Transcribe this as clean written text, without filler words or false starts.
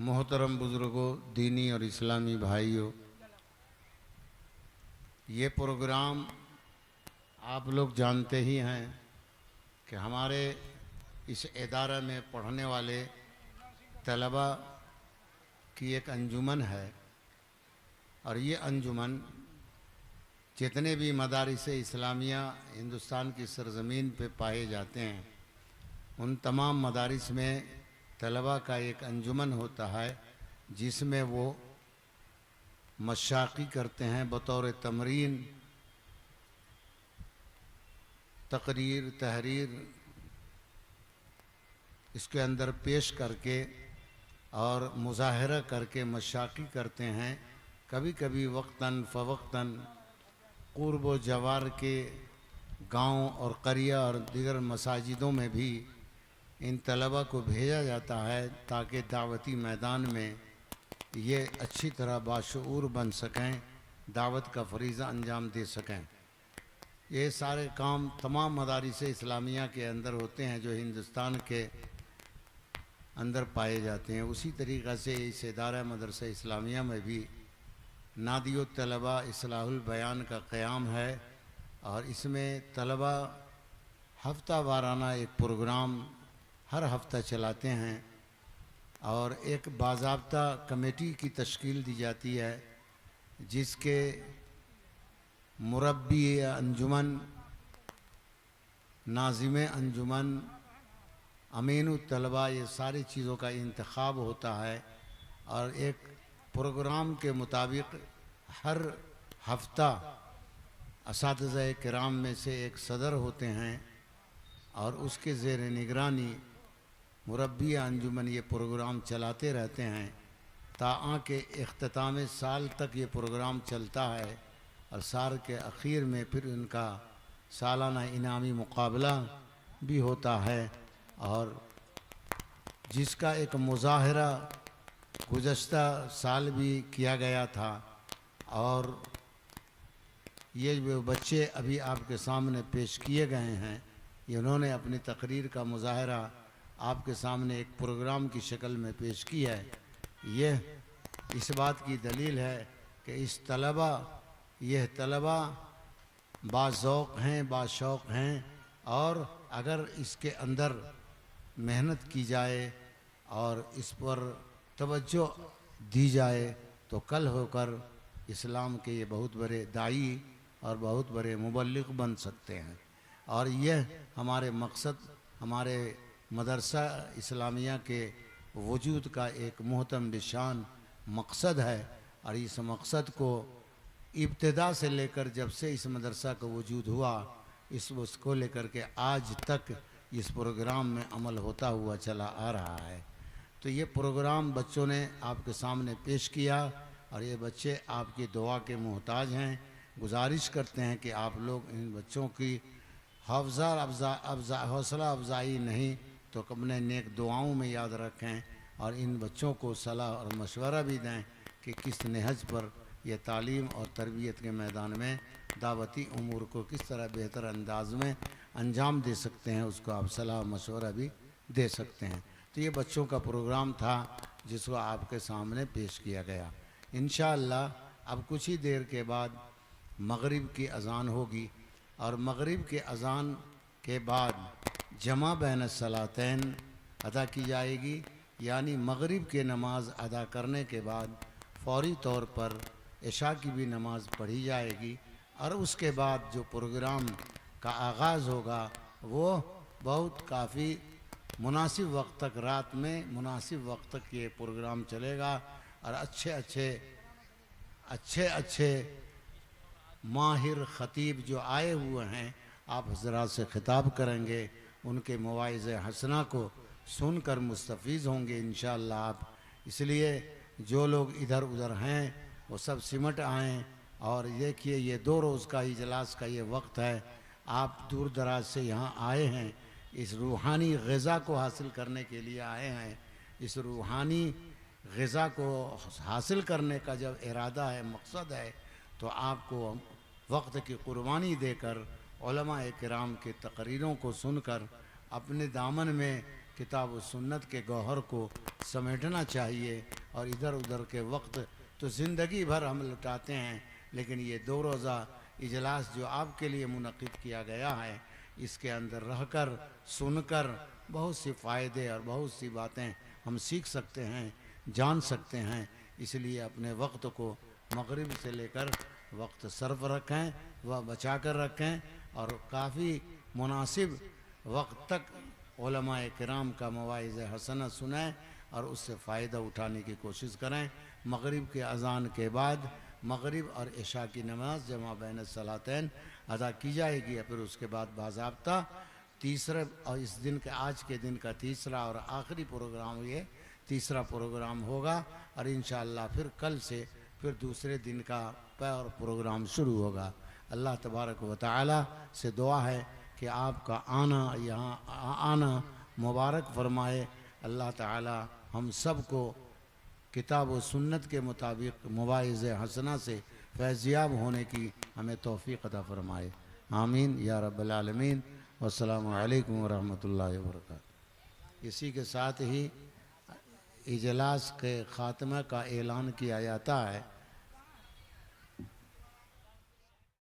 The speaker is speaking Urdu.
محترم بزرگوں، دینی اور اسلامی بھائیوں، یہ پروگرام آپ لوگ جانتے ہی ہیں کہ ہمارے اس ادارے میں پڑھنے والے طلبہ کی ایک انجمن ہے، اور یہ انجمن جتنے بھی مدارس اسلامیہ ہندوستان کی سرزمین پہ پائے جاتے ہیں، ان تمام مدارس میں طلبہ کا ایک انجمن ہوتا ہے، جس میں وہ مشاقی کرتے ہیں بطور تمرین، تقریر، تحریر اس کے اندر پیش کر کے اور مظاہرہ کر کے مشاقی کرتے ہیں۔ کبھی کبھی وقتاً فوقتاً قرب و جوار کے گاؤں اور قریہ اور دیگر مساجدوں میں بھی ان طلبہ کو بھیجا جاتا ہے تاکہ دعوتی میدان میں یہ اچھی طرح باشعور بن سکیں، دعوت کا فریضہ انجام دے سکیں۔ یہ سارے کام تمام مدارس اسلامیہ کے اندر ہوتے ہیں جو ہندوستان کے اندر پائے جاتے ہیں۔ اسی طریقہ سے اس ادارہ مدرسہ اسلامیہ میں بھی نادی الطلبہ اصلاح البیان کا قیام ہے، اور اس میں طلبہ ہفتہ وارانہ ایک پروگرام ہر ہفتہ چلاتے ہیں، اور ایک باضابطہ کمیٹی کی تشکیل دی جاتی ہے جس کے مربی انجمن، ناظم انجمن، امین الطلبہ، یہ ساری چیزوں کا انتخاب ہوتا ہے، اور ایک پروگرام کے مطابق ہر ہفتہ اساتذہ کرام میں سے ایک صدر ہوتے ہیں، اور اس کے زیر نگرانی مربی انجمن یہ پروگرام چلاتے رہتے ہیں تاکہ کہ اختتام سال تک یہ پروگرام چلتا ہے، اور سال کے اخیر میں پھر ان کا سالانہ انعامی مقابلہ بھی ہوتا ہے، اور جس کا ایک مظاہرہ گزشتہ سال بھی کیا گیا تھا، اور یہ جو بچے ابھی آپ کے سامنے پیش کیے گئے ہیں، انہوں نے اپنی تقریر کا مظاہرہ آپ کے سامنے ایک پروگرام کی شکل میں پیش کی ہے۔ یہ اس بات کی دلیل ہے کہ یہ طلبہ باذوق ہیں، باشوق ہیں، اور اگر اس کے اندر محنت کی جائے اور اس پر توجہ دی جائے تو کل ہو کر اسلام کے یہ بہت بڑے داعی اور بہت بڑے مبلغ بن سکتے ہیں، اور یہ ہمارے مقصد، ہمارے مدرسہ اسلامیہ کے وجود کا ایک محتم بشان مقصد ہے، اور اس مقصد کو ابتدا سے لے کر جب سے اس مدرسہ کا وجود ہوا، اس کو لے کر کے آج تک اس پروگرام میں عمل ہوتا ہوا چلا آ رہا ہے۔ تو یہ پروگرام بچوں نے آپ کے سامنے پیش کیا، اور یہ بچے آپ کی دعا کے محتاج ہیں۔ گزارش کرتے ہیں کہ آپ لوگ ان بچوں کی حوصلہ افزائی نہیں تو اپنے نیک دعاؤں میں یاد رکھیں، اور ان بچوں کو صلاح اور مشورہ بھی دیں کہ کس نہج پر یہ تعلیم اور تربیت کے میدان میں دعوتی امور کو کس طرح بہتر انداز میں انجام دے سکتے ہیں، اس کو آپ صلاح و مشورہ بھی دے سکتے ہیں۔ تو یہ بچوں کا پروگرام تھا جس کو آپ کے سامنے پیش کیا گیا۔ انشاءاللہ اب کچھ ہی دیر کے بعد مغرب کی اذان ہوگی، اور مغرب کے اذان کے بعد جمع بین الصلاتین ادا کی جائے گی، یعنی مغرب کی نماز ادا کرنے کے بعد فوری طور پر عشاء کی بھی نماز پڑھی جائے گی، اور اس کے بعد جو پروگرام کا آغاز ہوگا وہ بہت کافی مناسب وقت تک، رات میں مناسب وقت تک یہ پروگرام چلے گا، اور اچھے اچھے ماہر خطیب جو آئے ہوئے ہیں آپ حضرات سے خطاب کریں گے، ان کے مواعظ حسنہ کو سن کر مستفیض ہوں گے انشاءاللہ آپ۔ اس لیے جو لوگ ادھر ادھر ہیں وہ سب سمٹ آئیں، اور دیکھیے یہ 2 روز کا اجلاس کا یہ وقت ہے، آپ دور دراز سے یہاں آئے ہیں، اس روحانی غذا کو حاصل کرنے کے لیے آئے ہیں۔ اس روحانی غذا کو حاصل کرنے کا جب ارادہ ہے، مقصد ہے، تو آپ کو وقت کی قربانی دے کر علماء کرام کے تقریروں کو سن کر اپنے دامن میں کتاب و سنت کے گوہر کو سمیٹنا چاہیے، اور ادھر ادھر کے وقت تو زندگی بھر ہم لٹاتے ہیں، لیکن یہ 2 روزہ اجلاس جو آپ کے لیے منعقد کیا گیا ہے، اس کے اندر رہ کر سن کر بہت سی فائدے اور بہت سی باتیں ہم سیکھ سکتے ہیں، جان سکتے ہیں۔ اس لیے اپنے وقت کو مغرب سے لے کر وقت صرف رکھیں، وہ بچا کر رکھیں، اور کافی مناسب وقت تک علماء کرام کا مواعظ حسنہ سنیں اور اس سے فائدہ اٹھانے کی کوشش کریں۔ مغرب کے اذان کے بعد مغرب اور عشاء کی نماز جمع بین الصلاتین ادا کی جائے گی، اور پھر اس کے بعد باضابطہ تیسرے، اور اس دن کے آج کے دن کا تیسرا اور آخری پروگرام، یہ تیسرا پروگرام ہوگا، اور انشاءاللہ پھر کل سے پھر دوسرے دن کا اور پروگرام شروع ہوگا۔ اللہ تبارک و تعالی سے دعا ہے کہ آپ کا یہاں آنا مبارک فرمائے۔ اللہ تعالی ہم سب کو کتاب و سنت کے مطابق مواعظ حسنہ سے فیضیاب ہونے کی ہمیں توفیق عطا فرمائے، آمین یا رب العالمین۔ والسلام علیکم ورحمۃ اللہ وبرکاتہ۔ اسی کے ساتھ ہی اجلاس کے خاتمہ کا اعلان کیا جاتا ہے۔